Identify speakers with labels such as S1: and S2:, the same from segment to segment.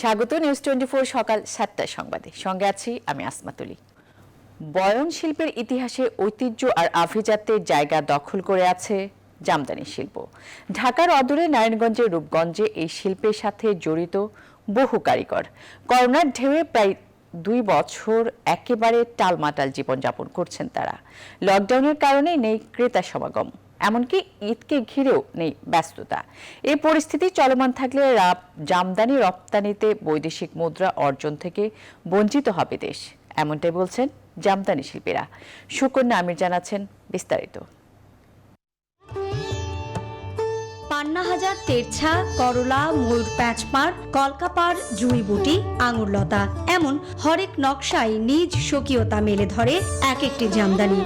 S1: স্বাগত নিউজ 24 সকাল 7টার সংবাদে। সঙ্গে আছি আমি আসমাতুলি। বয়ন শিল্পের ইতিহাসে ঐতিহ্য আর আভিজাত্যের জায়গা দখল করে আছে জামদানি শিল্প। ঢাকার অদূরে নারায়ণগঞ্জের রূপগঞ্জে এই শিল্পের সাথে জড়িত বহু কারিগর করোনার ঢেউয়ে প্রায় 2 বছর একেবারে টালমাটাল জীবনযাপন করছেন তারা। লকডাউনের কারণে নেই ক্রেতা সমাগম, এমনকি ঈদকে ঘিরেও নেই ব্যস্ততা। এই পরিস্থিতি চলমান থাকলে জামদানি রপ্তানিতে বৈদেশিক মুদ্রা অর্জন থেকে বঞ্চিত হবে দেশ, এমনটাই বলছেন জামদানি শিল্পীরা। সুকন্যা আমির জানাচ্ছেন বিস্তারিত।
S2: পান্নাহাজার, তেরছা, করলা, ময়ূর প্যাচমার, কলকাপার, জুঁইবুটি, আঙুরলতা এমন হরেক নকশায় নিজ স্বকীয়তা মেলে ধরে এক একটি জামদানি।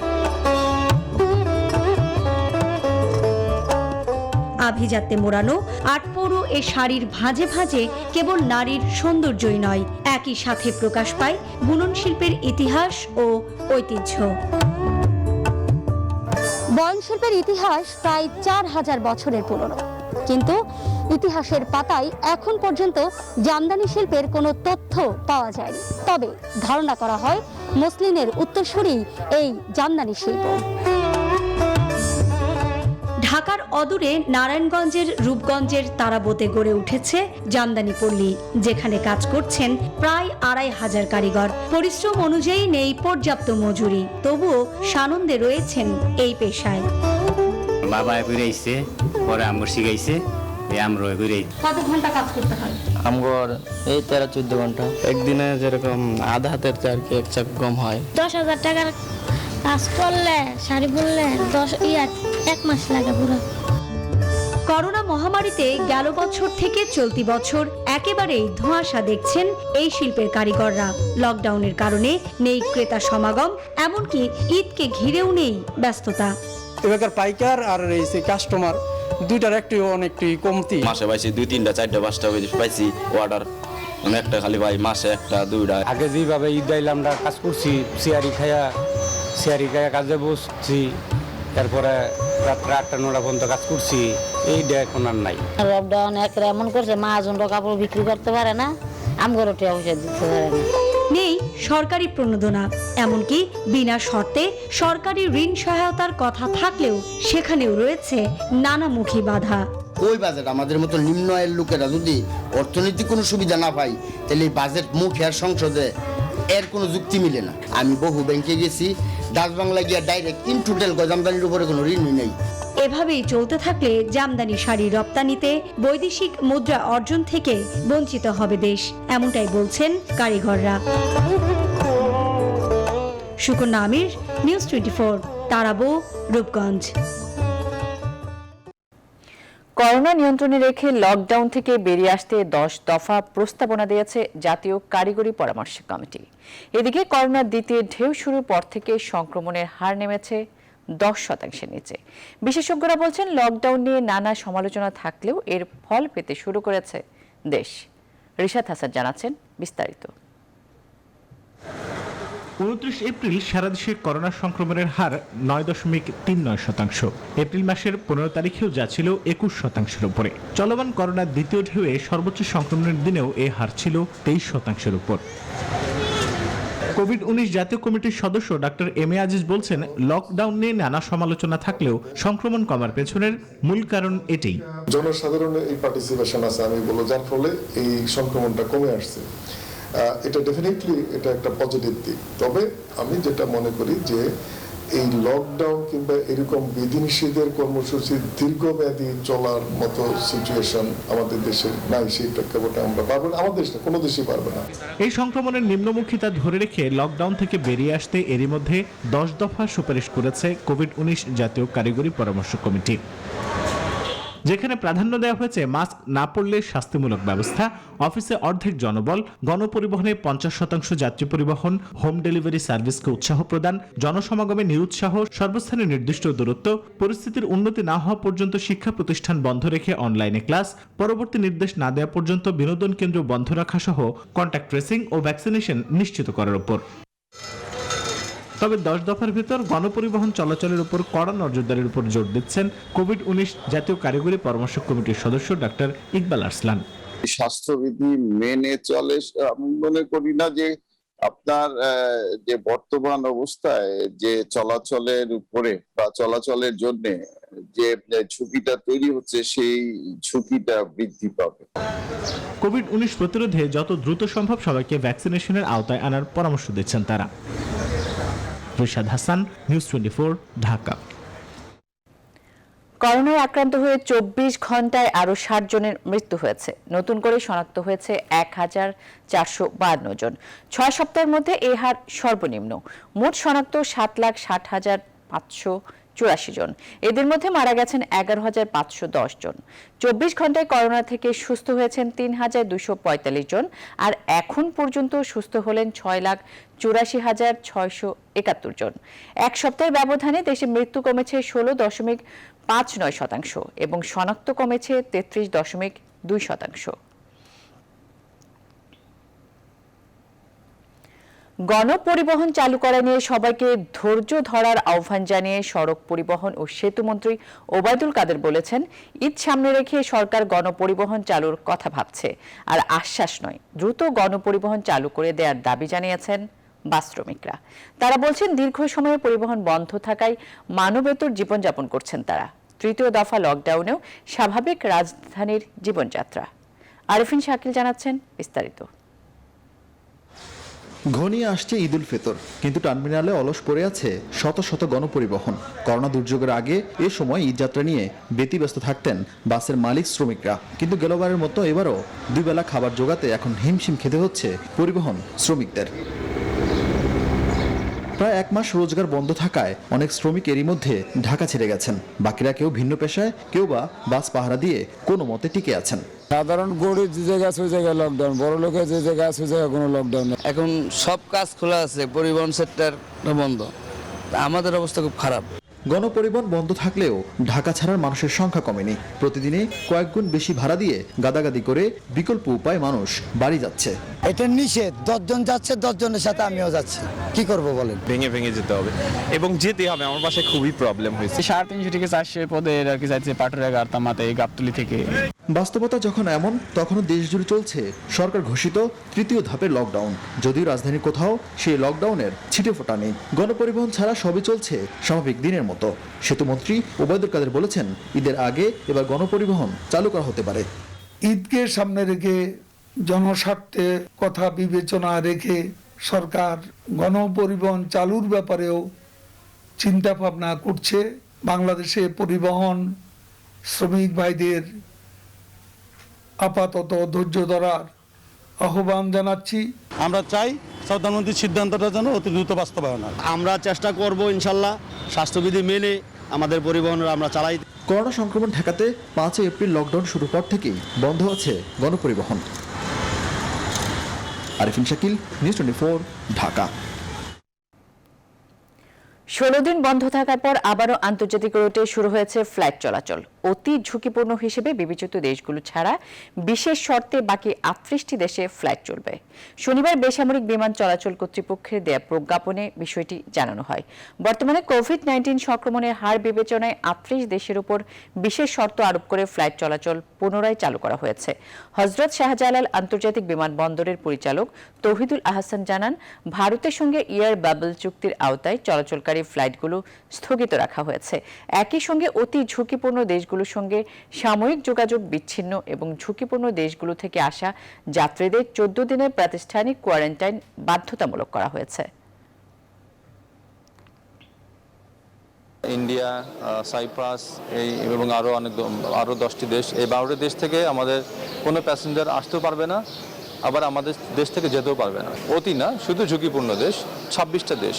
S2: আভিজাত্যে মোড়ানো আটপৌরো এ শাড়ির ভাঁজে ভাঁজে কেবল নারীর সৌন্দর্যই নয়, একই সাথে প্রকাশ পায় বুনন শিল্পের ইতিহাস ও ঐতিহ্য। বয়ন শিল্পের ইতিহাস প্রায় 4000 বছরের পুরনো, কিন্তু ইতিহাসের পাতায় এখন পর্যন্ত জামদানি শিল্পের কোনো তথ্য পাওয়া যায়নি। তবে ধারণা করা হয় মসলিনের উত্তরসূরি এই জামদানি শিল্প। ঢাকার অদূরে নারায়ণগঞ্জের রূপগঞ্জের তারাবোতে গড়ে উঠেছে জামদানি পল্লী, যেখানে কাজ করছেন প্রায় 2500 কারিগর। পরিশ্রম অনুযায়ী নেই পর্যাপ্ত মজুরি, তবুও সানন্দে রয়েছেন এই পেশায়।
S3: বাবা ঘুরাইছে, পরে আমগর শিখাইছে, আমরা ঘুরাই।
S2: কত ঘন্টা কাজ করতে হয়?
S4: আমগর এই 13-14 ঘন্টা। একদিনে যেরকম আধা হাতের আর কি এক চাক কম হয়।
S5: 10,000 টাকার কাজ করলে শাড়ি বুনলে 1 মাস লাগে পুরো।
S2: করোনা মহামারীতে গেল বছর থেকে চলতি বছর একেবারেই ধোঁয়াশা দেখছেন এই শিল্পের কারিগররা। লকডাউনের কারণে নেই ক্রেতা সমাগম, এমনকি ঈদকে ঘিরেও নেই ব্যস্ততা।
S6: এবার পাইকার আর এই কাস্টমার দুইটার একটু অনেকটি কমতি।
S7: মাসে পাইছি 2, 3, 4, 5টা পাইছি অর্ডার, একটা খালি ভাই মাসে 1, 2টা।
S8: আগে যেভাবে ঈদ আমরা কাজ করছি, সিয়ারি খায়া কাজে বসছি, তারপরে রাত্রে 8টা-9টা পর্যন্ত কাজ করছি, এইটা এখন আর নাই।
S5: লকডাউন এমন করছে মহাজনরা কাপড় বিক্রি করতে পারে না, আমগরও টাকা পয়সা দিতে পারে না।
S2: নেই সরকারি প্রণোদনা, এমনকি বিনা শর্তে সরকারি ঋণ সহায়তার কথা থাকলেও সেখানেও রয়েছে নানামুখী বাধা।
S9: ওই বাজেট আমাদের মতো নিম্ন আয়ের লোকেরা যদি অর্থনৈতিক কোনো সুবিধা না পায়, তাহলে এই বাজেট মুখে আর সংসদে এর কোনো যুক্তি মিলে না। আমি বহু ব্যাংকে গেছি, ডাচ বাংলা গিয়া ডাইরেক্ট ইন টোটাল জামদানির উপরে কোনো ঋণই নেই।
S2: এভাবেই চলতে থাকলে জামদানি শাড়ি রপ্তানিতে বৈদেশিক মুদ্রা অর্জন থেকে বঞ্চিত হবে দেশ, এমনটাই বলছেন কারিগররা। সুকন্যা আমির, নিউজ 24, তারাবো, রূপগঞ্জ।
S1: করোনা নিয়ন্ত্রণে রেখে লকডাউন থেকে বেরিয়ে আসতে 10 দফা প্রস্তাবনা দিয়েছে জাতীয় কারিগরি পরামর্শ কমিটি। এদিকে করোনার দ্বিতীয় ঢেউ শুরুর পর থেকে সংক্রমণের হার নেমেছে 10% নিচে। বিশেষজ্ঞরা বলছেন লকডাউন নিয়ে নানা সমালোচনা থাকলেও এর ফল পেতে শুরু করেছে দেশ। রিশাদ হাসান জানাচ্ছেন বিস্তারিত।
S10: 29 এপ্রিল সারা দেশে করোনা সংক্রমণের হার 9.39%। এপ্রিল মাসের 15 তারিখেও যা ছিল 21%-এর উপরে। চলমান করোনার দ্বিতীয় ঢেউয়ে সর্বোচ্চ সংক্রমণের দিনেও এই হার ছিল 23%-এর উপর। কোভিড-19 জাতীয় কমিটির সদস্য ডাক্তার এম এ আজিজ বলছেন, লকডাউন নিয়ে নানা সমালোচনা থাকলেও সংক্রমণ কমার পেছনের মূল কারণ এটাই।
S11: জনসাধারণের এই পার্টিসিপেশন আছে, আমি বলবো, যার ফলে এই সংক্রমণটা কমে আসছে। এটা ডেফিনেটলি এটা একটা পজিটিভ দিক। তবে আমি যেটা মনে করি যে এই লকডাউন কিংবা এরকম বিধিনিষেধের কর্মসূচি দীর্ঘমেয়াদী চলার মতো সিচুয়েশন আমাদের দেশে নাই। সেই প্রেক্ষাপটে আমরা পারবো না, আমাদের দেশে কোনো দেশই পারবে না।
S10: এই সংক্রমণের নিম্নমুখিতা ধরে রেখে লকডাউন থেকে বেরিয়ে আসতে এরই মধ্যে 10 দফা সুপারিশ করেছে কোভিড-19 জাতীয় কারিগরি পরামর্শ কমিটি, যেখানে প্রাধান্য দেওয়া হয়েছে মাস্ক না পরলে শাস্তিমূলক ব্যবস্থা, অফিসে অর্ধেক জনবল, গণপরিবহনে 50% যাত্রী পরিবহন, হোম ডেলিভারি সার্ভিসকে উৎসাহ প্রদান, জনসমাগমে নিরুৎসাহ, সর্বস্থানে নির্দিষ্ট দূরত্ব, পরিস্থিতির উন্নতি না হওয়া পর্যন্ত শিক্ষা প্রতিষ্ঠান বন্ধ রেখে অনলাইনে ক্লাস, পরবর্তী নির্দেশ না দেওয়া পর্যন্ত বিনোদন কেন্দ্র বন্ধ রাখা সহ কন্টাক্ট ট্রেসিং ও ভ্যাকসিনেশন নিশ্চিত করার উপর। তবে 10 দফার ভিতর গণপরিবহন চলাচলের উপর কড়া নজরদারির উপর জোর দিচ্ছেন কোভিড-19 জাতীয় কারিগরি পরামর্শ কমিটির সদস্য ডাক্তার ইকবাল আরসলান।
S12: স্বাস্থ্যবিধি মেনে চলে, আমি মনে করি না যে আপনার যে বর্তমান অবস্থায় যে চলাচলের উপরে বা চলাচলের জন্য যে ঝুঁকিটা তৈরি হচ্ছে সেই ঝুঁকিটা বৃদ্ধি পাবে।
S10: কোভিড-19 প্রতিরোধে যত দ্রুত সম্ভব সবাইকে ভ্যাকসিনেশনের আওতায় আনার পরামর্শ দিচ্ছেন তারা। রিশাদ হাসান, নিউজ 24, ঢাকা।
S1: করোনায় আক্রান্ত হয়ে 24 ঘন্টায় আরও 60 জনের মৃত্যু হয়েছে। নতুন করে শনাক্ত হয়েছে 1452 জন। 6 সপ্তাহের মধ্যে এই হার সর্বনিম্ন। মোট শনাক্ত 7,60,584 জন। এদের মধ্যে মারা গেছেন 11,510 জন। 24 ঘন্টায় করোনা থেকে সুস্থ হয়েছেন 3,245 জন। আর এখন পর্যন্ত সুস্থ হলেন 6,84,671 জন। এক সপ্তাহের ব্যবধানে দেশে মৃত্যু কমেছে 16.59% এবং শনাক্ত কমেছে 33.2%। গণপরিবহন চালু করা নিয়ে সবাইকে ধৈর্য ধরার আহ্বান জানিয়ে সড়ক পরিবহন ও সেতুমন্ত্রী ওবায়দুল কাদের বলেছেন, ঈদ সামনে রেখে সরকার গণপরিবহন চালুর কথা ভাবছে, আর আশ্বাস নয়, দ্রুত গণপরিবহন চালু করে দেওয়ার দাবি জানিয়েছেন বাস শ্রমিকরা। তারা বলছেন, দীর্ঘ সময়ে পরিবহন বন্ধ থাকায় মানবেতর জীবনযাপন করছেন তারা। তৃতীয় দফা লকডাউনেও স্বাভাবিক রাজধানীর জীবনযাত্রা। আরিফিন শাকিল জানাচ্ছেন বিস্তারিত।
S13: ঘনিয়ে আসছে ঈদ উল ফিতর, কিন্তু টার্মিনালে অলস পড়ে আছে শত শত গণপরিবহন। করোনা দুর্যোগের আগে এ সময় ঈদযাত্রা নিয়ে ব্যতিব্যস্ত থাকতেন বাসের মালিক শ্রমিকরা, কিন্তু গেলবারের মতো এবারও দুই বেলা খাবার জোগাতে এখন হিমশিম খেতে হচ্ছে পরিবহন শ্রমিকদের। প্রায় 1 মাস রোজগার বন্ধ থাকায় অনেক শ্রমিক এরই মধ্যে ঢাকা ছেড়ে গেছেন। বাকিরা কেউ ভিন্ন পেশায়, কেউ বা বাস পাহারা দিয়ে কোনো মতে টিকে আছেন।
S8: সাধারণ গরিব যে জায়গা আছে ওই জায়গায় লকডাউন, বড় লোকের যে জায়গা আছে ওই জায়গায় কোনো লকডাউন নেই।
S4: এখন সব কাজ খোলা আছে, পরিবহন সেক্টর বন্ধ। আমাদের অবস্থা খুব খারাপ।
S13: গণপরিবহন বন্ধ থাকলেও ঢাকা ছাড়ার মানুষের সংখ্যা কমেনি। প্রতিদিনে কয়েক গুণ বেশি ভাড়া দিয়ে গাদাগাদি করে বিকল্প উপায় মানুষ বাড়ি যাচ্ছে।
S14: এটা নিষেধ, 10 জন যাচ্ছে, 10 জনের সাথে আমিও যাচ্ছি, কি করব বলেন?
S15: ভেঙে ভেঙে যেতে হবে এবং যেতে হবে। আমার বাসায় খুবই প্রবলেম হয়েছে। 350 থেকে 400 পদে আর কি যাচ্ছে পাটুরিয়া, গারতামাতে, গাবতলী থেকে।
S13: বাস্তবতা যখন এমন, তখনও দেশ জুড়ে চলছে সরকার ঘোষিত তৃতীয় ধাপের লকডাউন। যদিও রাজধানীর কোথাও সেই লকডাউনের ছিটে ফোটা নেই। গণপরিবহন ছাড়া সবই চলছে স্বাভাবিক দিনের মতো। সেতুমন্ত্রী ওবায়দুল কাদের বলেছেন, ঈদের আগে এবার গণপরিবহন চালু করা হতে পারে।
S16: ঈদকে সামনে রেখে, জনস্বার্থে কথা বিবেচনা রেখে সরকার গণপরিবহন চালুর ব্যাপারেও চিন্তা ভাবনা করছে। বাংলাদেশে পরিবহন শ্রমিক ভাইদের আপাতত ধৈর্য ধরার আহ্বান জানাচ্ছি।
S17: আমরা চাই প্রধানমন্ত্রীর সিদ্ধান্তটা যেন অতি দ্রুত বাস্তবায়ন হয়।
S18: আমরা চেষ্টা করব ইনশাল্লাহ স্বাস্থ্যবিধি মেনে আমাদের পরিবহন আমরা চালাই।
S13: করোনা সংক্রমণ ঠেকাতে 5 এপ্রিল লকডাউন শুরুর পর থেকেই বন্ধ আছে গণপরিবহন। আরিফিন শাকিল, নিউজ 24, ঢাকা।
S1: 16 দিন বন্ধ থাকার পর আবারও আন্তর্জাতিক রুটে শুরু হয়েছে ফ্লাইট চলাচল। অতি ঝুঁকিপূর্ণ হিসেবে বিবেচিত দেশগুলো ছাড়া বিশেষ শর্তে বাকি 38টি দেশে ফ্লাইট চলবে। শনিবার বেসামরিক বিমান চলাচল কর্তৃপক্ষের দেয়া প্রজ্ঞাপনে বিষয়টি জানানো হয়। বর্তমানে কোভিড-19 সংক্রমণের হার বিবেচনায় 38 দেশের উপর বিশেষ শর্ত আরোপ করে ফ্লাইট চলাচল পুনরায় চালু করা হয়েছে। হযরত শাহজালাল আন্তর্জাতিক বিমানবন্দরের পরিচালক তৌহিদুল আহসান জানান, ভারতের সঙ্গে এয়ার বাবল চুক্তির আওতায় চলাচলকারী ফ্লাইটগুলো স্থগিত রাখা হয়েছে। একই সঙ্গে অতি ঝুঁকিপূর্ণ দেশগুলোর সঙ্গে সাময়িক যোগাযোগ বিচ্ছিন্ন এবং ঝুঁকিপূর্ণ দেশগুলো থেকে আসা যাত্রীদের 14 দিনের প্রাতিষ্ঠানিক কোয়ারেন্টাইন বাধ্যতামূলক করা হয়েছে।
S19: ইন্ডিয়া, সাইপ্রাস এবং আরও 10টি দেশ, এই 12টি দেশ থেকে আমাদের কোনো প্যাসেঞ্জার আসতেও পারবে না, আবার আমাদের দেশ থেকে যেতেও পারবে না। অতি না, শুধু ঝুঁকিপূর্ণ দেশ 26টা দেশ।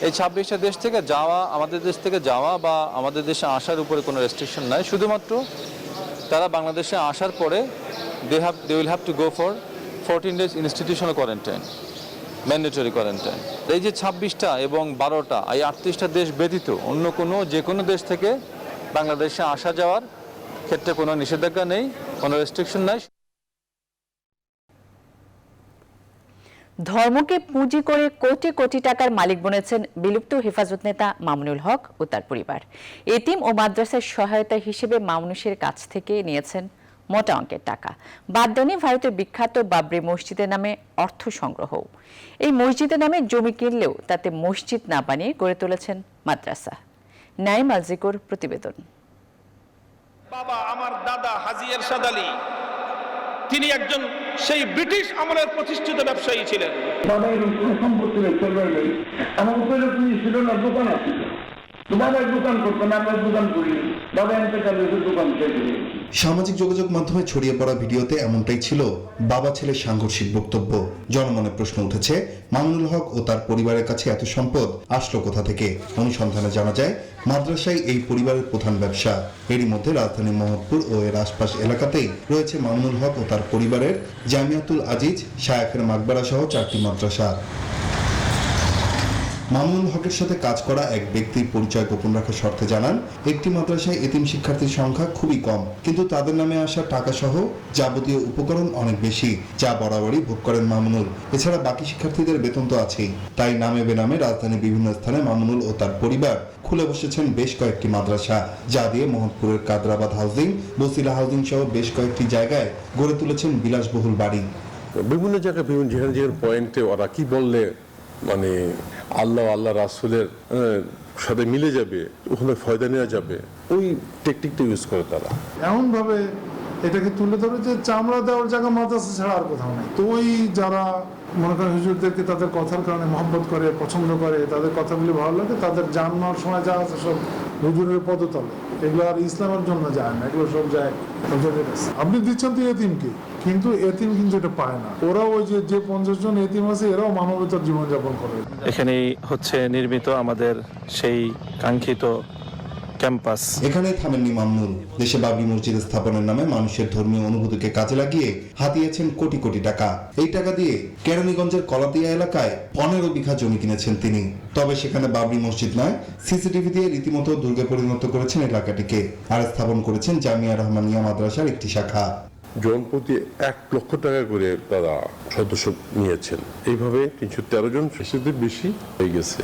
S19: এই 26টা দেশ থেকে যাওয়া, আমাদের দেশ থেকে যাওয়া বা আমাদের দেশে আসার উপরে কোনো রেস্ট্রিকশন নাই। শুধুমাত্র তারা বাংলাদেশে আসার পরে they will have to go for 14 days institutional quarantine, mandatory quarantine. এই যে 26টা এবং 12টা, এই 38টা দেশ ব্যতীত অন্য যে কোনো দেশ থেকে বাংলাদেশে আসা যাওয়ার ক্ষেত্রে কোনো নিষেধাজ্ঞা নেই, কোনো রেস্ট্রিকশন নাই।
S1: ধর্মকে পুঁজি করে কোটি কোটি টাকার মালিক বনেছেন বিলুপ্ত হেফাজত নেতা মামুনুল হক ও তার পরিবার। এতিম ও মাদ্রাসার সহায়তা হিসেবে মানুষের কাছ থেকে নিয়েছেন মোটা অঙ্কের টাকা। বাদ দেয়নি ভারতের বিখ্যাত বাবরি মসজিদের নামে অর্থ সংগ্রহ। এই মসজিদের নামে জমি কিনলেও তাতে মসজিদ না বানিয়ে গড়ে তুলেছেন মাদ্রাসা। নাইম আলজিকোর প্রতিবেদন।
S20: বাবা আমার দাদা হাজী এরশাদ আলী, তিনি একজন সেই ব্রিটিশ আমলের প্রতিষ্ঠিত ব্যবসায়ী ছিলেন।
S13: সামাজিক যোগাযোগ মাধ্যমে ছড়িয়ে পড়া ভিডিওতে এমনটাই ছিল বাবা ছেলের সাংঘর্ষিক বক্তব্য। জনমনে প্রশ্ন উঠেছে, মামুনুল হক ও তার পরিবারের কাছে এত সম্পদ আসলো কোথা থেকে? অনুসন্ধানে জানা যায় মাদ্রাসায় এই পরিবারের প্রধান ব্যবসা। এরই মধ্যে রাজধানী মোহাম্মদপুর ও এর আশপাশ এলাকাতেই রয়েছে মামুনুল হক ও তার পরিবারের জামিয়াতুল আজিজ, শায়খের মাকবারা সহ 4টি মাদ্রাসা। মামুনুল হকের সাথে কাজ করা এক ব্যক্তির পরিচয় গোপন রাখার শর্তে জানান, একটি মাদ্রাসায় এতিম শিক্ষার্থীর সংখ্যা খুবই কম, কিন্তু তাদের নামে আসা টাকা সহ যাবতীয় উপকরণ অনেক বেশি, যা বরাবরই ভোগ করেন মামুনুল। এছাড়া বাকি শিক্ষার্থীদের বেতন তো আছেই। তাই নামে বেনামে রাজধানীর বিভিন্ন স্থানে মামুনুল ও তার পরিবার খুলে বসেছেন বেশ কয়েকটি মাদ্রাসা, যা দিয়ে মোহাম্মদপুরের কাদরাবাদ হাউজিং, বসিলা হাউজিং সহ বেশ কয়েকটি জায়গায় গড়ে তুলেছেন বিলাসবহুল বাড়ি।
S21: বিভিন্ন জায়গায় বিভিন্ন যেখানে পয়েন্টে ওরা কি বললে মানে আল্লাহ রাসূলের সাথে মিলে যাবে, ওখানে ফয়দা নেওয়া যাবে, ওই টেকনিকটা ইউজ করে তারা।
S22: এমন ভাবে এটাকে তুলে ধরে যে চামড়া দেওয়ার জায়গা মাদ্রাসা ছাড়া আর কোথাও নেই। তো ওই যারা মনে করেন হুজুরদেরকে তাদের কথার কারণে মহব্বত করে, পছন্দ করে, তাদের কথাগুলি ভালো লাগে, তাদের জান নেওয়ার সময় যা আছে সব হুজুরের পদতলে। এগুলো আর ইসলামের জন্য যায় না, এগুলো সব যায় হুজুরের কাছে। আপনি দিচ্ছেন তো এতিমকে, কিন্তু এতিম কিন্তু এটা পায় না। ওরা ওই যে 50 জন এতিম আছে, এরাও মানবতার জীবনযাপন করে।
S23: এখানেই হচ্ছে নির্মিত আমাদের সেই কাঙ্ক্ষিত ক্যাম্পাস।
S13: এখানে থামেননি মামুনুল। দেশে বাবরি মসজিদ স্থাপনের নামে মানুষের ধর্মীয় অনুভূতিকে কাজে লাগিয়ে হাতিয়েছেন কোটি কোটি টাকা। এই টাকা দিয়ে কেরানীগঞ্জের কলাতিয়া এলাকায় 15 বিঘা জমি কিনেছেন তিনি। তবে সেখানে বাবরি মসজিদ নয়, সিসিটিভি দিয়ে রীতিমতো দুর্গে পরিণত করেছেন এলাকাটিকে। আর স্থাপন করেছেন জামিয়া রহমানিয়া মাদ্রাসার একটি শাখা।
S21: জনপ্রতি 1 লক্ষ টাকা করে তারা সদস্য নিয়েছেন। এইভাবে 313 জন বেশি হয়ে গেছে।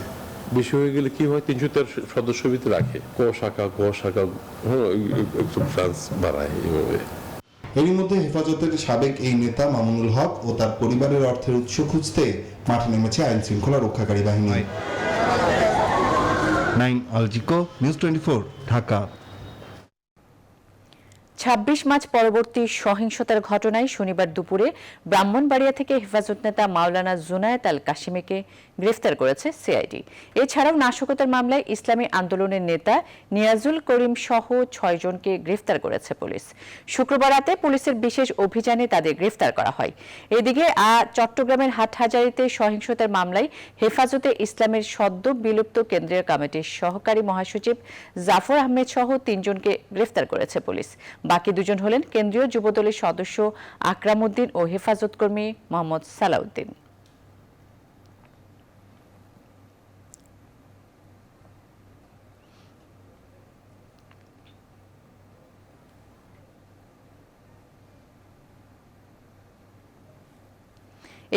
S21: বেশি হয়ে গেলে কি হয়, 313 সদস্য ভিতরে রাখে, ক শাখা একটু চান্স বাড়ায়। এইভাবে
S13: এরই মধ্যে হেফাজতের সাবেক এই নেতা মামুনুল হক ও তার পরিবারের অর্থের উৎস খুঁজতে মাঠে নেমেছে আইন শৃঙ্খলা রক্ষাকারী বাহিনী।
S24: নাইম আলজিকো, নিউজ 24, ঢাকা।
S1: 26 মার্চ পরবর্তী সহিংসতার ঘটনায় শনিবার দুপুরে ব্রাহ্মণবাড়িয়া থেকে হেফাজত নেতা মাওলানা জুনায়েদ আল কাশিমিকে গ্রেফতার করেছে সিআইডি। এছাড়াও নাশকতার মামলায় ইসলামী আন্দোলনের নেতা নিয়াজুল করিম সহ 6 জনকে গ্রেফতার করেছে পুলিশ। শুক্রবার রাতে পুলিশের বিশেষ অভিযানে তাদের গ্রেফতার করা হয়। এদিকে চট্টগ্রামের হাটহাজারীতে সহিংসতার মামলায় হেফাজতে ইসলামের সদ্য বিলুপ্ত কেন্দ্রীয় কমিটির সহকারী মহাসচিব জাফর আহমেদ সহ 3 জনকে গ্রেফতার করেছে পুলিশ। বাকি 2 জন হলেন কেন্দ্রীয় যুবদলের সদস্য আকরাম উদ্দিন ও হেফাজত কর্মী মোহাম্মদ সালাউদ্দিন।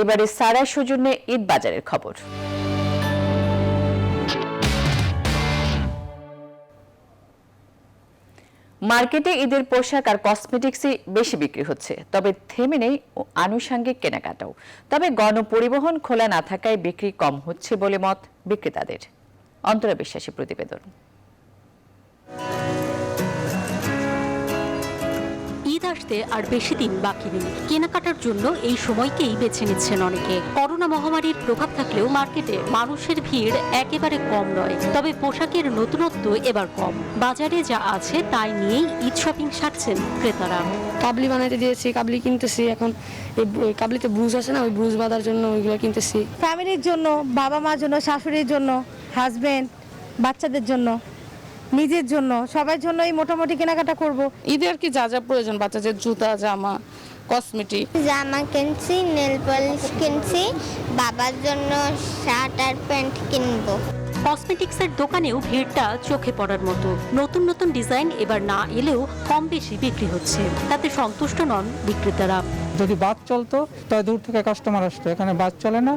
S1: এবারে সারা সৌজন্যে ঈদ বাজারের খবর। মার্কেটে ঈদের পোশাক আর কসমেটিক্সই বেশি বিক্রি হচ্ছে, তবে থেমে নেই আনুষঙ্গিক কেনাকাটাও। তবে গণপরিবহন খোলা না থাকায় বিক্রি কম হচ্ছে বলে মত বিক্রেতাদের। অন্তরা বিশ্বাসী প্রতিবেদন।
S25: ঈদ আসতে আর বেশি দিন বাকি নেই। কেনাকাটার জন্য এই সময়কেই বেছে নিচ্ছেন অনেকে। করোনা মহামারীর প্রভাব থাকলেও মার্কেটে মানুষের ভিড় একেবারে কম নয়। তবে পোশাকের নতুনত্ব এবার কম। বাজারে যা আছে তাই নিয়েই ঈদ শপিং সারছেন ক্রেতারা।
S26: কাবলি বানাইতে দিয়েছি, কাবলি কিনতেছি। এখন এই কাবলিতে ব্রুজ আছে না, ওই ব্রুজ বাঁধার জন্য ওইগুলো কিনতেছি।
S27: ফ্যামিলির জন্য, বাবা মার জন্য, শাশুড়ির জন্য, হাজবেন্ড, বাচ্চাদের জন্য, নিজের জন্য, সবার জন্যই মোটামুটি কেনাকাটা করব।
S28: ঈদে আর কি যা যা প্রয়োজন, বাচ্চাদের জুতা, জামা, কসমেটিক।
S29: জামা কিনছি, নেল পলিশ কিনছি, বাবার জন্য শার্ট আর প্যান্ট কিনবো।
S25: কসমেটিক্সের দোকানেও ভিড়টা চোখে পড়ার মতো। নতুন নতুন ডিজাইন এবার না এলেও কম বেশি বিক্রি হচ্ছে, তাতে সন্তুষ্ট নন বিক্রেতারা।
S2: যদি বাস চলতো তাই দূর থেকে কাস্টমার আসতো, এখানে বাস চলে না,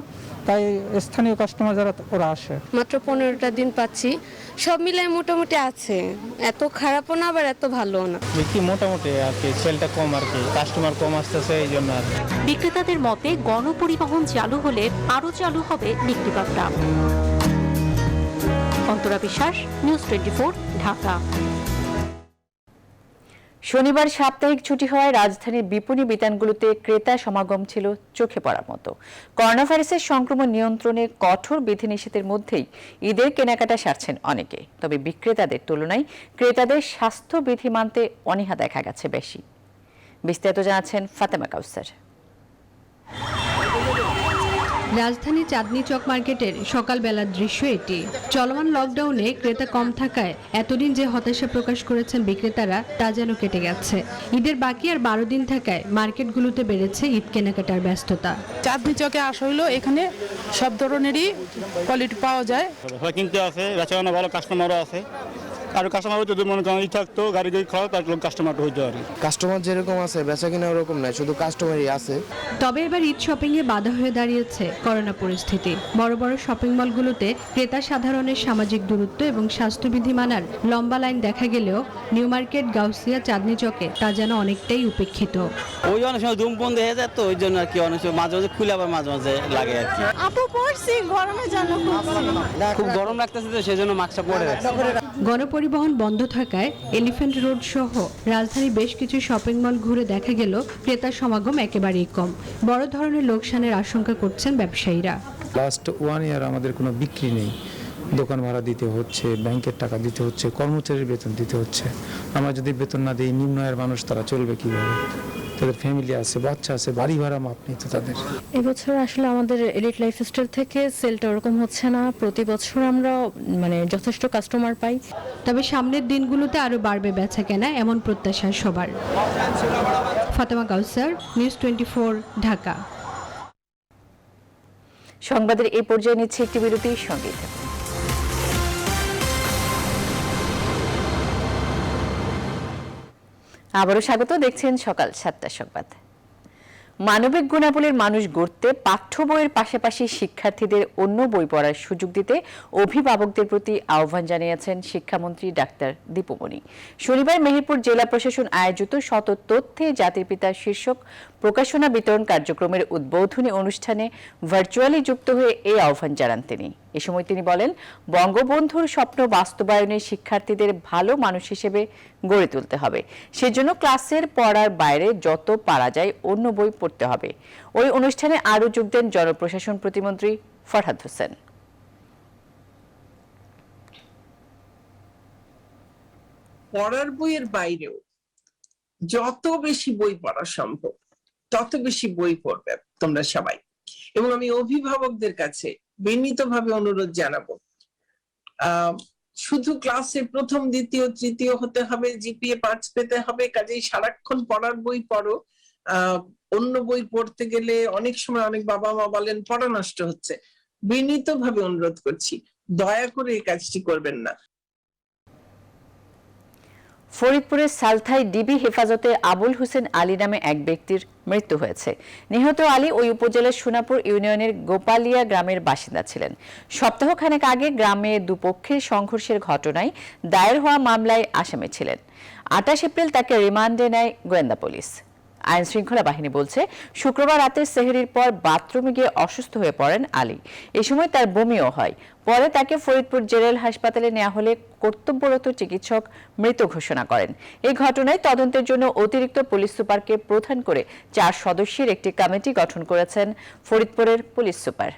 S2: তাই স্থানীয় কাস্টমার যারা ওরা আসে।
S26: মাত্র 15টা দিন পাচ্ছি, সব মিলে মোটামুটি আছে, এত খারাপও না আবার এত ভালোও না।
S2: বিক্রি মোটামুটি আর কি, সেলটা কম আর কি, কাস্টমার কম আসতেছে এই জন্য আর কি।
S25: বিক্রেতাদের মতে গণপরিবহন চালু হলে আরও চালু হবে বিক্রি পাত্রা। অন্তরা বিশ্বাস, নিউজ 24, ঢাকা।
S1: শনিবার সাপ্তাহিক ছুটি হওয়ায় রাজধানীর বিপণী বিতানগুলোতে ক্রেতা সমাগম ছিল চোখে পড়ার মতো। করোনা ভাইরাসের সংক্রমণ নিয়ন্ত্রণে কঠোর বিধিনিষেধের মধ্যেই ঈদের কেনাকাটা সারছেন অনেকে, তবে বিক্রেতাদের তুলনায় ক্রেতাদের স্বাস্থ্যবিধি মানতে অনীহা দেখা গেছে বেশি। বিস্তারিত জানাচ্ছেন ফাতেমা কাউসার।
S3: রাজধানী চাঁদনী চক মার্কেটের সকালবেলার দৃশ্য এটি। চলমান লকডাউনে ক্রেতা কম থাকায় এতদিন যে হতাশা প্রকাশ করেছেন বিক্রেতারা তা যেন কেটে গেছে। ঈদের বাকি আর 12 দিন থাকায় মার্কেটগুলোতে বেড়েছে ঈদ কেনাকাটার ব্যস্ততা।
S28: চাঁদনী চকে আসা হইলো, এখানে সব ধরনেরই কোয়ালিটি পাওয়া যায়।
S17: কিনতে আছে, বেচাকেনা ভালো, কাস্টমারও আছে। আর কাস্টমার যদি মনে করেন থাকতো গাড়ি খাওয়া, তার কাস্টমার হইতো আর
S5: কাস্টমার যেরকম আছে বেচা কিনা ওরকম নাই, শুধু কাস্টমারই আছে।
S3: তবে এবার ঈদ শপিং এ বাধা হয়ে দাঁড়িয়েছে করোনা পরিস্থিতি। বড় বড় শপিং মলগুলোতে ক্রেতা সাধারণের সামাজিক দূরত্ব এবং স্বাস্থ্যবিধি মানার লম্বা লাইন দেখা গেলেও নিউ মার্কেট, গাউসিয়া, চাঁদনী চকে তা যেন অনেকটাই উপেক্ষিত।
S18: ওই অনেক সময় ধুম বন্ধ হয়ে যায়, তো ওই জন্য আর কি অনেক সময় মাঝে মাঝে খুলে আবার মাঝে মাঝে লাগে আর কি।
S27: আপু পড়ছি গরমের জন্য
S18: খুব গরম লাগতেছে, তো সেজন্য মাস্কটা পরে রাখছি।
S3: গণপরিবহন বন্ধ থাকায় এলিফ্যান্ট রোড সহ রাজধানীর বেশ কিছু শপিং মল ঘুরে দেখা গেল ক্রেতার সমাগম একেবারেই কম। বড় ধরনের লোকসানের আশঙ্কা করছেন ব্যবসায়ীরা।
S2: লাস্ট 1 ইয়ার আমাদের কোনো বিক্রি নেই, দোকান ভাড়া দিতে হচ্ছে, ব্যাংকের টাকা দিতে হচ্ছে, কর্মচারীর বেতন দিতে হচ্ছে। আমরা যদি বেতন না দিই নিম্ন আয়ের মানুষ তারা চলবে কিভাবে? তাদের ফ্যামিলি আছে, বাচ্চা আছে, বাড়ি ভাড়া মাপ নেই তো তাদের।
S27: এবছর আসলে আমাদের এলিট লাইফস্টাইল থেকে সেলটা ওরকম হচ্ছে না। প্রতি বছর আমরা যথেষ্ট কাস্টমার পাই,
S3: তবে সামনের দিনগুলোতে আরো বাড়বে বেচাকেনা, এমন প্রত্যাশা সবার। ফাতেমা কাউসার, নিউজ 24, ঢাকা।
S1: সংবাদের এই পর্যায়ে নিচ্ছে একটি বিরতির সঙ্গে। আবারও স্বাগত, দেখছেন সকাল 7টার সংবাদ। মানবিক গুণাবলীর মানুষ গড়তে পাঠ্য বইয়ের পাশাপাশি শিক্ষার্থীদের অন্য বই পড়ার সুযোগ দিতে অভিভাবকদের প্রতি আহ্বান জানিয়েছেন শিক্ষামন্ত্রী ডাক্তার দীপুমণি। শনিবার মেহেরপুর জেলা প্রশাসন আয়োজিত শত তথ্যে জাতির পিতা শীর্ষক প্রকাশনা বিতরণ কার্যক্রমের উদ্বোধনী অনুষ্ঠানে ভার্চুয়ালি যুক্ত হয়ে এই আহ্বান জানান তিনি। এ সময় তিনি বলেন, বঙ্গবন্ধুর স্বপ্ন বাস্তবায়নে শিক্ষার্থীদের ভালো মানুষ হিসেবে গড়ে তুলতে হবে। সেজন্য ক্লাসের পড়ার বাইরে যত পারা যায় অন্য বই পড়তে হবে। ওই অনুষ্ঠানে আরও যোগ দেন জনপ্রশাসন প্রতিমন্ত্রী ফরহাদ হোসেন।
S6: পড়ার বইয়ের বাইরেও যত বেশি বই পড়া সম্ভব তত বেশি বই পড়বে তোমরা সবাই, এবং আমি অভিভাবকদের কাছে বিনীতভাবে অনুরোধ জানাবো, শুধু ক্লাসে প্রথম, দ্বিতীয়, তৃতীয় হতে হবে, জিপিএ 5 পেতে হবে, কাজেই সারাক্ষণ পড়ার বই পড়ো। অন্য বই পড়তে গেলে অনেক সময় অনেক বাবা মা বলেন পড়া নষ্ট হচ্ছে। বিনীতভাবে অনুরোধ করছি, দয়া করে এই কাজটি করবেন না।
S1: ফরিদপুরের সালথায় ডিবি হেফাজতে আবুল হোসেন আলী নামে এক ব্যক্তির মৃত্যু হয়েছে। নিহত আলী ওই উপজেলার সোনাপুর ইউনিয়নের গোপালিয়া গ্রামের বাসিন্দা ছিলেন। সপ্তাহখানেক আগে গ্রামে দুপক্ষের সংঘর্ষের ঘটনায় দায়ের হওয়া মামলায় আসামি ছিলেন। 28 এপ্রিল তাকে রিমান্ডে নেয় গোয়েন্দা পুলিশ। আইন শৃঙ্খলা বাহিনী বলছে, শুক্রবার রাতে সেহরির পর বাথরুমে গিয়ে অসুস্থ হয়ে পড়েন আলী। এ সময় তার বমিও হয়। পরে তাকে ফরিদপুর জেনারেল হাসপাতালে নেওয়া হলে কর্তব্যরত চিকিৎসক মৃত ঘোষণা করেন। এই ঘটনায় তদন্তের জন্য অতিরিক্ত পুলিশ সুপারকে প্রধান করে 4 সদস্যের একটি কমিটি গঠন করেছেন ফরিদপুরের police super.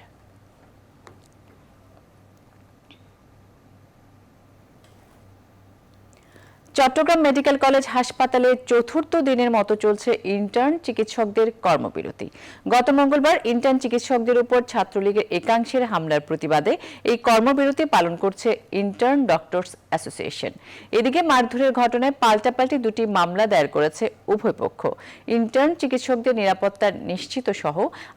S1: Chattogram medical college হাসপাতালে চতুর্থ দিনের মতো চলছে ইন্টার্ন চিকিৎসকদের কর্মবিরতি। গত মঙ্গলবার ইন্টার্ন চিকিৎসকদের উপর ছাত্রলীগের একাংশের হামলার প্রতিবাদে এই কর্মবিরতি পালন করছে ইন্টার্ন ডক্টরস অ্যাসোসিয়েশন। এদিকে মারধরের ঘটনায় পাল্টাপাল্টি 2টি মামলা দায়ের করেছে উভয় পক্ষ। ইন্টার্ন চিকিৎসকদের নিরাপত্তা নিশ্চিত সহ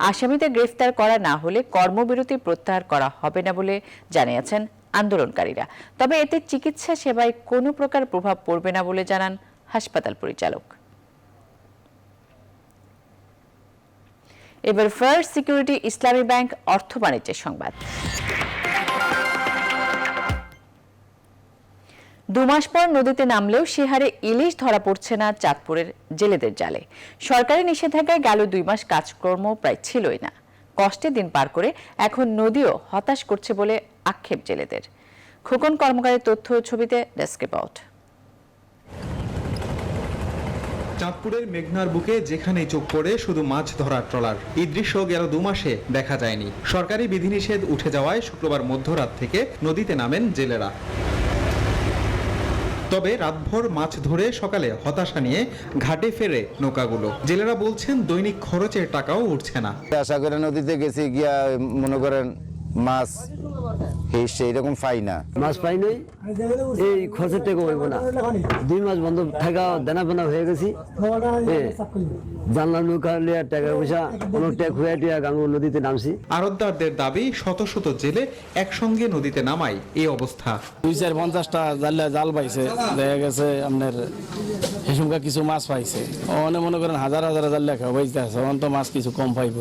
S1: আসামিদের গ্রেফতার করা না হলে কর্মবিরতি প্রত্যাহার করা হবে না বলে জানিয়েছেন আন্দোলনকারীরা। তবে এতে চিকিৎসা সেবায় কোনো প্রকার প্রভাব পড়বে না বলে জানান হাসপাতাল পরিচালক। এবার ফার্স্ট সিকিউরিটি ইসলামী ব্যাংক অর্থ বাণিজ্যের সংবাদ। 2 মাস পর নদীতে নামলেও সে হারে ইলিশ ধরা পড়ছে না চাঁদপুরের জেলেদের জালে। সরকারি নিষেধাজ্ঞায় গেল 2 মাস কাজকর্ম প্রায় ছিলই না। কষ্টে দিন পার করে এখন নদীও হতাশ করছে বলে আক্ষেপ জেলেদের। খোকন কর্মকারের তথ্য ও ছবিতে ডেস্ক রিপোর্ট।
S4: চাঁদপুরের মেঘনার বুকে যেখানেই চোখ পড়ে শুধু মাছ ধরার ট্রলার। এই দৃশ্য গেল 2 মাসে দেখা যায়নি। সরকারি বিধিনিষেধ উঠে যাওয়ায় শুক্রবার মধ্যরাত থেকে নদীতে নামেন জেলেরা। তবে রাতভর মাছ ধরে সকালে হতাশা নিয়ে ঘাটে ফেরে নৌকাগুলো। জেলেরা বলছেন দৈনিক খরচের টাকাও উঠছে না।
S7: আশা করে নদীতে গেছি গিয়া মনে করেন মাছ সেইরকম পাই না,
S8: মাছ পাই নাই, এই খরচের টাকা হইব না। 2 মাস বন্ধ থাকা দেনা বেনা হয়ে গেছি। জানলা নৌকা লিয়া টাকা পয়সা অনেক টাকা খুঁয়া টিয়া গাঙ্গুর নদীতে নামছি।
S4: আড়তদারদের দাবি শত শত জেলে একসঙ্গে নদীতে নামায় এই অবস্থা।
S8: 250-50টা জাল পাইছে, দেখা গেছে আপনার হেসুমকা কিছু মাছ পাইছে। অনেক মনে করেন হাজার হাজার জাল লেখা বাইতে আছে, অন্ত মাছ কিছু কম পাইব।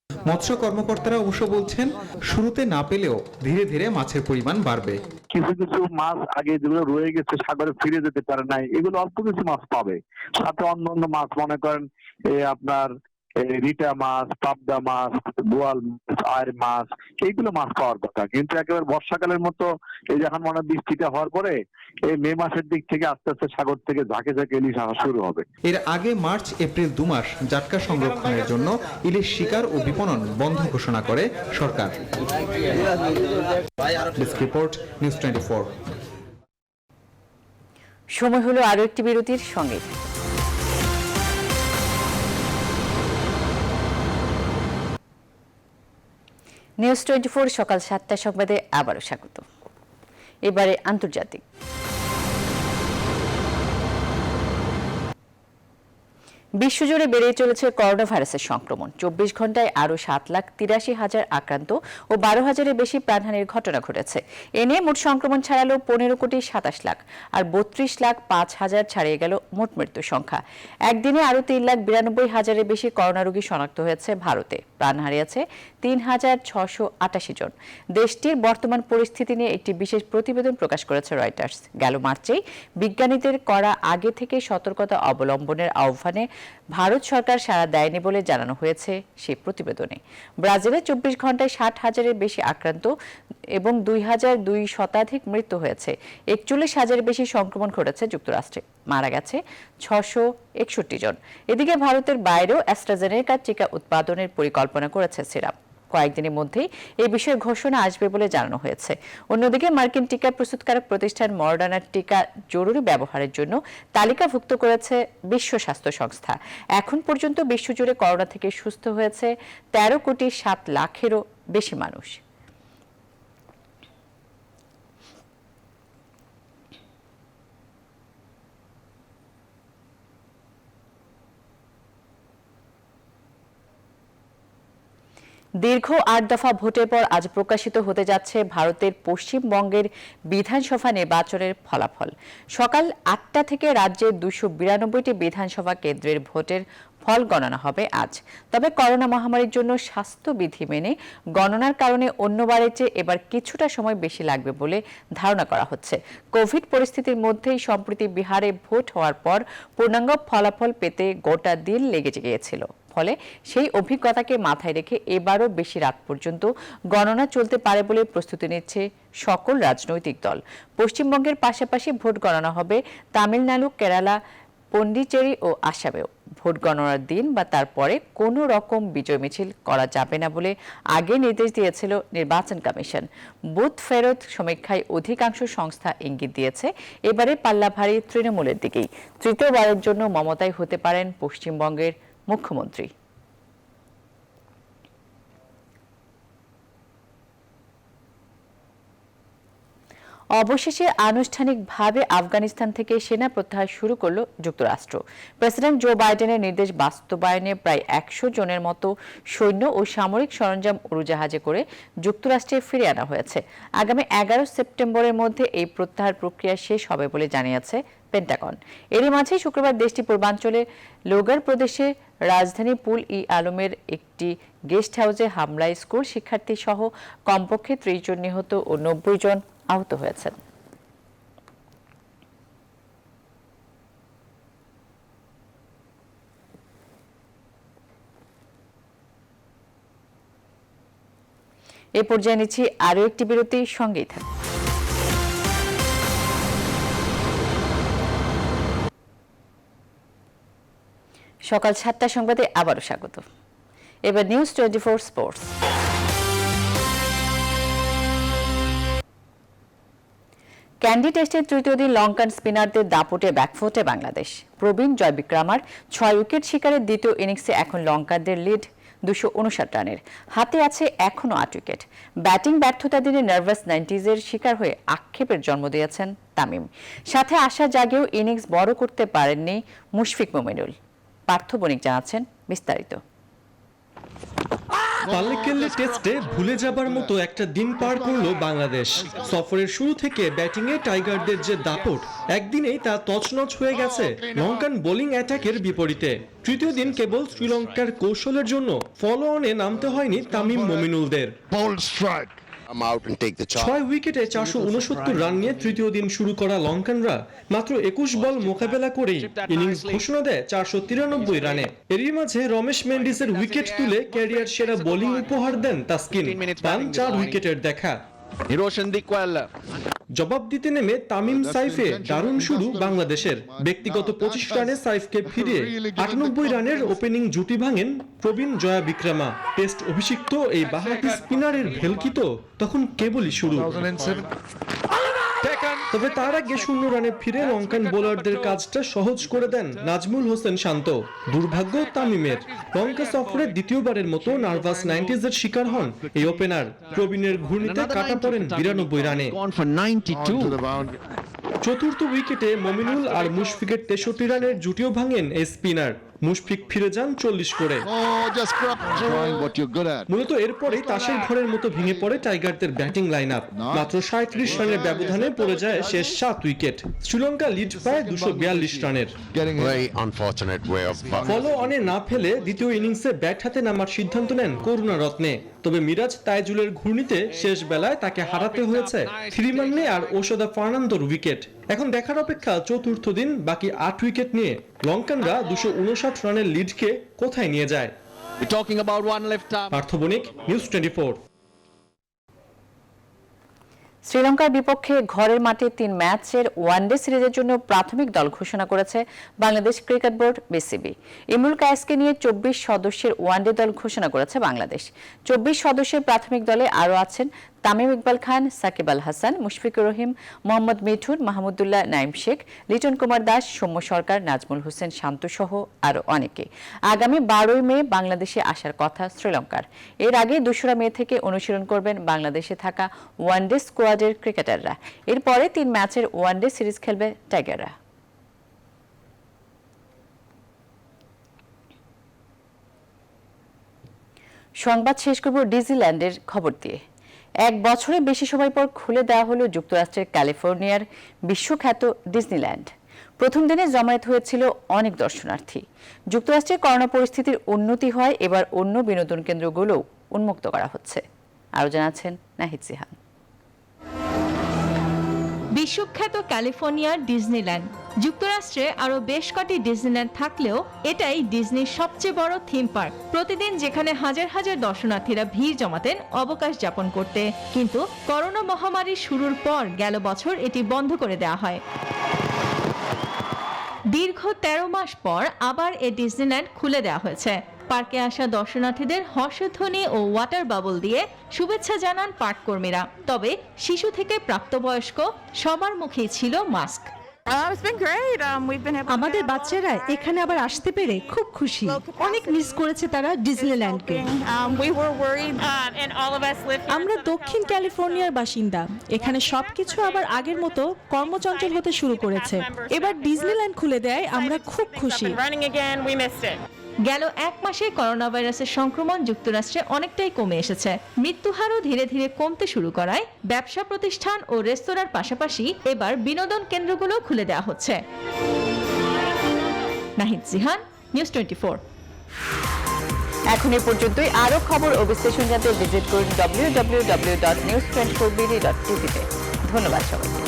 S4: মৎস্য কর্মকর্তারা অবশ্য বলছেন শুরুতে না পেলেও ধীরে ধীরে মাছের পরিমাণ বাড়বে।
S9: কিছু কিছু মাছ আগে যেগুলো রয়ে গেছে সাগরে ফিরে যেতে পারে নাই, এগুলো অল্প কিছু মাছ পাবে। সাথে অন্য অন্য মাছ মনে করেন আপনার রিটা মাছ, পাবদা মাছ, বোয়াল মাছ, আর মাছ, এইগুলো মাছ পাওয়ার কথা। কিন্তু একেবারে বর্ষাকালের মতো এই যখন মনে বৃষ্টিটা হওয়ার পরে এই মে মাসের দিক থেকে আস্তে আস্তে সাগর থেকে ঝাঁকে ঝাঁকে ইলিশ আসা শুরু হবে।
S4: এর আগে মার্চ এপ্রিল 2 মাস জাটকা সংরক্ষণের জন্য ইলিশ শিকার ও বিপণন বন্ধ ঘোষণা করে সরকার। Desk report, news 24।
S1: সময় হলো আরো একটি বিরতির সঙ্গে। নিউজ 24 সকাল 7টা সংবাদে আবারও স্বাগত। এবারে আন্তর্জাতিক। বিশ্বজুড়ে বেড়ে চলেছে করোনা ভাইরাসের সংক্রমণ। 24 ঘন্টায় আরও 7,83,000 আক্রান্ত ও 12,000-এর বেশি প্রাণহানির ঘটনা ঘটেছে। এ নিয়ে মোট সংক্রমণ ছাড়ালো 15,27 লাখ, আর 32,05,000 ছাড়িয়ে গেল মোট মৃত্যুর সংখ্যা। একদিনে আরও 3,92,000-এর বেশি করোনা রোগী শনাক্ত হয়েছে ভারতে। প্রাণ হারিয়েছে 3,688 জন। দেশটির বর্তমান পরিস্থিতি নিয়ে একটি বিশেষ প্রতিবেদন প্রকাশ করেছে রয়টার্স। গেল মার্চেই বিজ্ঞানীদের করা আগে থেকে সতর্কতা অবলম্বনের আহ্বানে ভারত সরকার সাড়া দেয়নি বলে জানানো হয়েছে সেই প্রতিবেদনে। ব্রাজিলে 24 ঘন্টায় 60,000-এর বেশি আক্রান্ত এবং 2,002 শতাধিক মৃত্যু হয়েছে। 41,000-এর বেশি সংক্রমণ ঘটেছে যুক্তরাষ্ট্রে। মারা গেছে 661 জন। এদিকে ভারতের বাইরেও অ্যাস্ট্রাজেনেকা টিকা উৎপাদনের পরিকল্পনা করেছে সিরাম। কয়েকদিনের মধ্যেই এই বিষয়ে ঘোষণা আসবে বলে জানানো হয়েছে। অন্যদিকে মার্কিন টিকা প্রস্তুতকারক প্রতিষ্ঠান মডার্নার টিকা জরুরি ব্যবহারের জন্য তালিকাভুক্ত করেছে বিশ্ব স্বাস্থ্য সংস্থা। এখন পর্যন্ত বিশ্বজুড়ে করোনা থেকে সুস্থ হয়েছে 13,07,00,000-এরও বেশি মানুষ। দীর্ঘ 8 দফা ভোটের পর আজ প্রকাশিত হতে যাচ্ছে ভারতের পশ্চিমবঙ্গের বিধানসভা নির্বাচনের ফলাফল। সকাল 8টা থেকে রাজ্যের 292টি বিধানসভা কেন্দ্রের ভোটের ফল গণনা হবে আজ। তবে করোনা মহামারীর জন্য স্বাস্থ্যবিধি মেনে গণনার কারণে অন্যবারের চেয়ে এবার কিছুটা সময় বেশি লাগবে বলে ধারণা করা হচ্ছে। কোভিড পরিস্থিতির মধ্যেই সম্প্রতি বিহারে ভোট হওয়ার পর পূর্ণাঙ্গ ফলাফল পেতে গোটা দিন লেগে গিয়েছিল। ফলে সেই অভিজ্ঞতাকে মাথায় রেখে এবারও বেশি রাত পর্যন্ত গণনা চলতে পারে বলে প্রস্তুতি নিচ্ছে সকল রাজনৈতিক দল। পশ্চিমবঙ্গের পাশাপাশি ভোট গণনা হবে তামিলনাড়ু, কেরালা, পন্ডিচেরি ও আসামেও। ভোট গণনার দিন বা তারপরে কোনো রকম বিজয় মিছিল করা যাবে না বলে আগে নির্দেশ দিয়েছিল নির্বাচন কমিশন। বুথ ফেরত সমীক্ষায় অধিকাংশ সংস্থা ইঙ্গিত দিয়েছে এবারে পাল্লা ভারী তৃণমূলের দিকেই। তৃতীয়বারের জন্য মমতাই হতে পারেন পশ্চিমবঙ্গের মুখ্যমন্ত্রী। অবশেষে আনুষ্ঠানিকভাবে আফগানিস্তান থেকে সেনা প্রত্যাহার শুরু করল যুক্তরাষ্ট্র। প্রেসিডেন্ট জো বাইডেনের নির্দেশ বাস্তবায়নে প্রায় 100 জনের মতো সৈন্য ও সামরিক সরঞ্জাম উড়োজাহাজে করে যুক্তরাষ্ট্রে ফিরে আনা হয়েছে। আগামী 11 সেপ্টেম্বরের মধ্যে এই প্রত্যাহার প্রক্রিয়া শেষ হবে বলে জানিয়েছে পেন্টাগন। এরই মাঝে শুক্রবার দেশটির পূর্বাঞ্চলে লোগার প্রদেশে রাজধানী পুল ই আলমের একটি গেস্ট হাউসে হামলায় স্কুল শিক্ষার্থী সহ কমপক্ষে 30 জন নিহত ও 90 জন আহত হয়েছেন। এ পর্যায়ে নিচ্ছি আরও একটি বিরতি, সঙ্গেই থাকুন। সকাল 7টা সংবাদে আবারও স্বাগত। এবার নিউজ 24 স্পোর্টস। ক্যান্ডি টেস্টের তৃতীয় দিন লঙ্কান স্পিনারদের দাপটে ব্যাকফুটে বাংলাদেশ। প্রবীণ জয়বিক্রমার 6 উইকেট শিকারের দ্বিতীয় ইনিংসে এখন লঙ্কানদের লিড 259 রানের। হাতে আছে এখনও 8 উইকেট। ব্যাটিং ব্যর্থতা দিনে নার্ভাস 90s-এর শিকার হয়ে আক্ষেপের জন্ম দিয়েছেন তামিম। সাথে আশা জাগেও ইনিংস বড় করতে পারেননি মুশফিক মোমিনুল। পার্থ বণিক জানাচ্ছেন বিস্তারিত।
S10: পাল্লেকেল্লে টেস্টে ভুলে যাবার মতো একটা দিন পার করলো বাংলাদেশ। সফরের শুরু থেকে ব্যাটিংয়ে টাইগারদের যে দাপট, একদিনেই তা তছনছ হয়ে গেছে লঙ্কান বোলিং অ্যাটাকের বিপরীতে। তৃতীয় দিন কেবল শ্রীলঙ্কার কৌশলের জন্য ফলো অনে নামতে হয়নি তামিম মোমিনুলদের। 6 উইকেটে 469 রান নিয়ে তৃতীয় দিন শুরু করা লঙ্কানরা মাত্র 21 বল মোকাবেলা করেই ইনিংস ঘোষণা দেয় 493 রানে। এরই মাঝে রমেশ মেন্ডিসের উইকেট তুলে ক্যারিয়ার সেরা বোলিং উপহার দেন তাসকিন, পান 4 উইকেটের দেখা। জবাব দিতে নেমে তামিম সাইফে দারুণ শুরু বাংলাদেশের। ব্যক্তিগত 25 রানে সাইফকে ফিরিয়ে 98 রানের ওপেনিং জুটি ভাঙেন প্রবীণ জয়াবিক্রমা। টেস্ট অভিষিক্ত এই বাঁহাতি স্পিনারের ভেলকি তো তখন কেবলই শুরু। তবে তার আগে 0 রানে ফিরে লঙ্কান বোলারদের কাজটা সহজ করে দেন নাজমুল হোসেন শান্ত। দুর্ভাগ্য তামিমের, লঙ্কা সফরে দ্বিতীয়বারের মতো নার্ভাস 90s-এর শিকার হন এই ওপেনার। প্রবীণের ঘূর্ণিতে কাটা পড়েন 92 রানে। চতুর্থ উইকেটে মমিনুল আর মুশফিকের 63 রানের জুটিও ভাঙেন এই স্পিনার। মুশফিক ফিরে যান 40 করে। মূলত এরপরেই তাসের ঘরের মতো ভেঙে পড়ে টাইগারদের ব্যাটিং লাইন আপ। মাত্র 37 রানের ব্যবধানে পড়ে যায় শেষ 7 উইকেট। শ্রীলঙ্কা লিড পায় 242 রানের। ফলো অনে না ফেলে দ্বিতীয় ইনিংসে ব্যাট হাতে নামার সিদ্ধান্ত নেন করুণারত্নে। তবে মিরাজ তাইজুলের ঘূর্ণিতে শেষ বেলায় তাকে হারাতে হয়েছে থিরিমান্নে আর ওশাদা ফার্নান্দোর উইকেট। এখন দেখার অপেক্ষা চতুর্থ দিন বাকি 8 উইকেট নিয়ে লঙ্কানরা 259 রানের লিডকে কোথায় নিয়ে যায়। পার্থ বণিক, নিউজ 24।
S1: শ্রীলঙ্কার বিপক্ষে ঘরের মাঠে 3 ম্যাচের ওয়ানডে সিরিজের জন্য প্রাথমিক দল ঘোষণা করেছে বাংলাদেশ ক্রিকেট বোর্ড বিসিবি। ইমরুল কায়েসকে নিয়ে 24 সদস্যের ওয়ানডে দল ঘোষণা করেছে বাংলাদেশ। 24 সদস্যের প্রাথমিক দলে আরও আছেন তামিম ইকবাল খান, সাকিব আল হাসান, মুশফিকুর রহিম, মোহাম্মদ মিঠুন, মাহমুদুল্লাহ নাইম শেখ, লিটন কুমার দাস, সৌম্য সরকার, নাজমুল হোসেন শান্ত সহ আরও অনেকে। আগামী 12 মে বাংলাদেশে আসার কথা শ্রীলঙ্কার। এর আগে 2রা মে থেকে অনুশীলন করবেন বাংলাদেশে থাকা ওয়ানডে স্কোয়াডের ক্রিকেটাররা। এরপরে 3 ম্যাচের ওয়ানডে সিরিজ খেলবে টাইগাররা। সংবাদ শেষ করব ডিজনিল্যান্ডের খবর দিয়ে। 1 বছরের বেশি সময় পর খুলে দেওয়া হলো যুক্তরাষ্ট্রের ক্যালিফোর্নিয়ার বিশ্বখ্যাত ডিজনিল্যান্ড। প্রথম দিনে জমায়েত হয়েছিল অনেক দর্শনার্থী। যুক্তরাষ্ট্রের করোনা পরিস্থিতির উন্নতি হয় এবার অন্য বিনোদন কেন্দ্রগুলোও উন্মুক্ত করা হচ্ছে। আরও জানাচ্ছেন নাহিদ সিহান।
S11: বিশ্বখ্যাত ক্যালিফোর্নিয়ার ডিজনিল্যান্ড। যুক্তরাষ্ট্রে আরো বেশ কটি ডিজনিল্যান্ড থাকলেও এটাই ডিজনির সবচেয়ে বড় থিম পার্ক। প্রতিদিন যেখানে হাজার হাজার দর্শনার্থীরা ভিড় জমাতেন অবকাশ যাপন করতে, কিন্তু করোনা মহামারী শুরুর পর গেল বছর এটি বন্ধ করে দেওয়া হয়। দীর্ঘ 13 মাস পর আবার এই ডিজনিল্যান্ড খুলে দেওয়া হয়েছে। পার্কে আসা দর্শনার্থীদের হর্ষধ্বনি ও ওয়াটার বাবল দিয়ে শুভেচ্ছা জানান পার্ক কর্মীরা। তবে শিশু থেকে প্রাপ্তবয়স্ক সবার মুখেই ছিল মাস্ক।
S12: আমাদের বাচ্চারা এখানে আবার আসতে পেরে খুব খুশি। অনেক মিস করেছে তারা ডিজনিল্যান্ডকে। আমরা দক্ষিণ ক্যালিফোর্নিয়ার বাসিন্দা। এখানে সবকিছু আবার আগের মতো কর্মচঞ্চল হতে শুরু করেছে। এবার ডিজনিল্যান্ড খুলে দেয়, আমরা খুব খুশি।
S11: গেল 1 মাসে করোনা ভাইরাসের সংক্রমণ যুক্তরাষ্ট্রে অনেকটাই কমে এসেছে। মৃত্যুহারও ধীরে ধীরে কমতে শুরু করায় ব্যবসা প্রতিষ্ঠান ও রেস্তোরাঁর পাশাপাশি এবার বিনোদন কেন্দ্রগুলো খুলে দেওয়া হচ্ছে। নাহিদ জিহান, নিউজ 24।
S1: এখন এ পর্যন্তই। আরও খবর ও বিশ্লেষণ জানতে ভিজিট করুন www.news24bd.tv তে। ধন্যবাদ সবাইকে।